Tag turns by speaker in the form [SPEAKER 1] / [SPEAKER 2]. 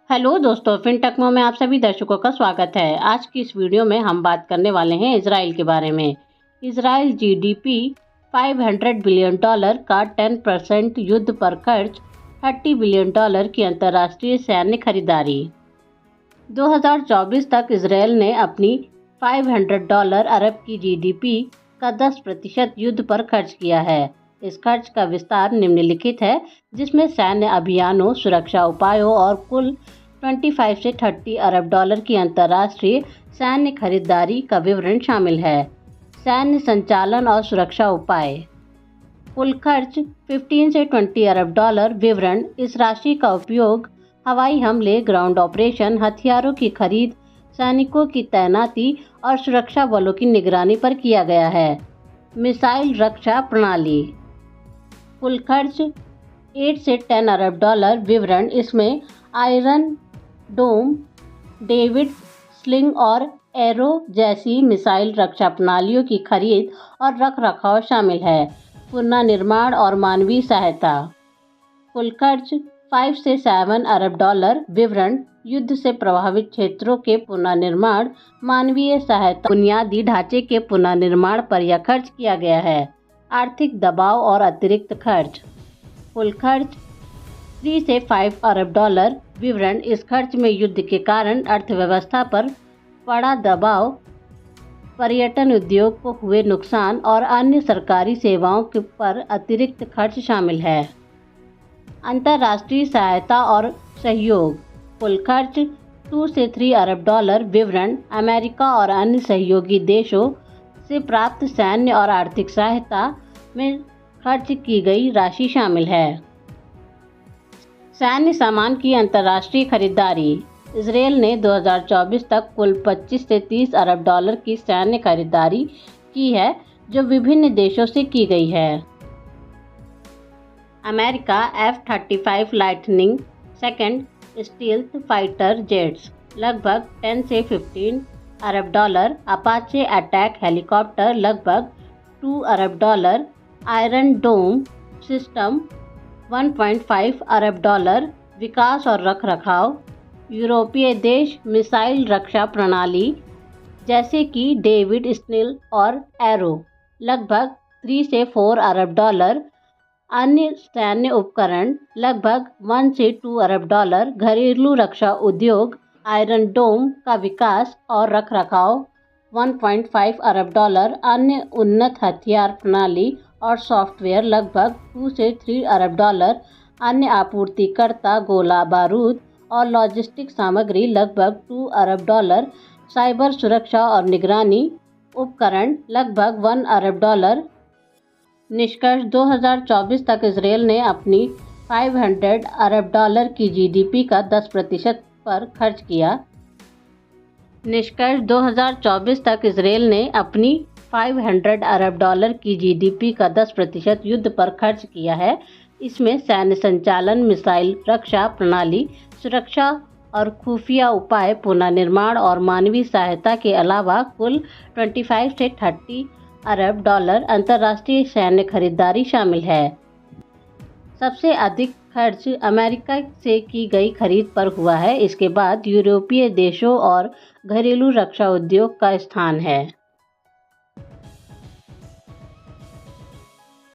[SPEAKER 1] Hello दोस्तों, फिनटेक्नो में आप सभी दर्शकों का स्वागत है। आज की इस वीडियो में हम बात करने वाले हैं इजराइल के बारे में। इजराइल जीडीपी $500 बिलियन का 10% युद्ध पर खर्च, $30 बिलियन की अंतर्राष्ट्रीय सैन्य खरीदारी। 2024 तक इजराइल ने अपनी $500 अरब की जीडीपी का 10% युद्ध पर खर्च किया है। इस खर्च का विस्तार निम्नलिखित है, जिसमें सैन्य अभियानों, सुरक्षा उपायों और कुल 25 से $30 अरब की अंतर्राष्ट्रीय सैन्य खरीदारी का विवरण शामिल है। सैन्य संचालन और सुरक्षा उपाय, कुल खर्च 15 से $20 अरब। विवरण, इस राशि का उपयोग हवाई हमले, ग्राउंड ऑपरेशन, हथियारों की खरीद, सैनिकों की तैनाती और सुरक्षा बलों की निगरानी पर किया गया है। मिसाइल रक्षा प्रणाली, कुल खर्च 8 से $10 अरब। विवरण, इसमें आयरन डोम, डेविड स्लिंग और एरो जैसी मिसाइल रक्षा प्रणालियों की खरीद और रखरखाव शामिल है। पुनर्निर्माण और मानवीय सहायता, कुल खर्च 5 से $7 अरब। विवरण, युद्ध से प्रभावित क्षेत्रों के पुनर्निर्माण, मानवीय सहायता, बुनियादी ढांचे के पुनर्निर्माण पर यह खर्च किया गया है। आर्थिक दबाव और अतिरिक्त खर्च, कुल खर्च 3 से $5 अरब। विवरण, इस खर्च में युद्ध के कारण अर्थव्यवस्था पर पड़ा दबाव, पर्यटन उद्योग को हुए नुकसान और अन्य सरकारी सेवाओं पर अतिरिक्त खर्च शामिल है। अंतर्राष्ट्रीय सहायता और सहयोग, कुल खर्च 2 से $3 अरब। विवरण, अमेरिका और अन्य सहयोगी देशों से प्राप्त सैन्य और आर्थिक सहायता में खर्च की गई राशि शामिल है। सैन्य सामान की अंतर्राष्ट्रीय खरीदारी, इजराइल ने 2024 तक कुल 25 से $30 अरब की सैन्य खरीदारी की है, जो विभिन्न देशों से की गई है। America F-35 lightning second stealth fighter jets लगभग 10 से $15 अरब। अपाचे अटैक हेलीकॉप्टर लगभग $2 अरब। आयरन डोम सिस्टम $1.5 अरब। विकास और रखरखाव, यूरोपीय देश मिसाइल रक्षा प्रणाली जैसे कि डेविड स्टिल और एरो लगभग 3 से $4 अरब। अन्य सैन्य उपकरण लगभग 1 से $2 अरब। घरेलू रक्षा उद्योग, आयरन डोम का विकास और रखरखाव 1.5 अरब। अन्य उन्नत हथियार प्रणाली और सॉफ्टवेयर लगभग 2 से $3 अरब। अन्य आपूर्तिकर्ता, गोला बारूद और लॉजिस्टिक सामग्री लगभग $2 अरब। साइबर सुरक्षा और निगरानी उपकरण लगभग $1 अरब। निष्कर्ष, 2024 तक इजराइल ने अपनी $500 अरब की जीडीपी का 10% पर खर्च किया। निष्कर्ष, 2024 तक इजराइल ने अपनी $500 अरब की जीडीपी का 10% युद्ध पर खर्च किया है। इसमें सैन्य संचालन, मिसाइल रक्षा प्रणाली, सुरक्षा और खुफिया उपाय, पुनर्निर्माण और मानवीय सहायता के अलावा कुल 25 से $30 अरब अंतर्राष्ट्रीय सैन्य खरीदारी शामिल है। सबसे अधिक खर्च अमेरिका से की गई खरीद पर हुआ है। इसके बाद यूरोपीय देशों और घरेलू रक्षा उद्योग का स्थान है।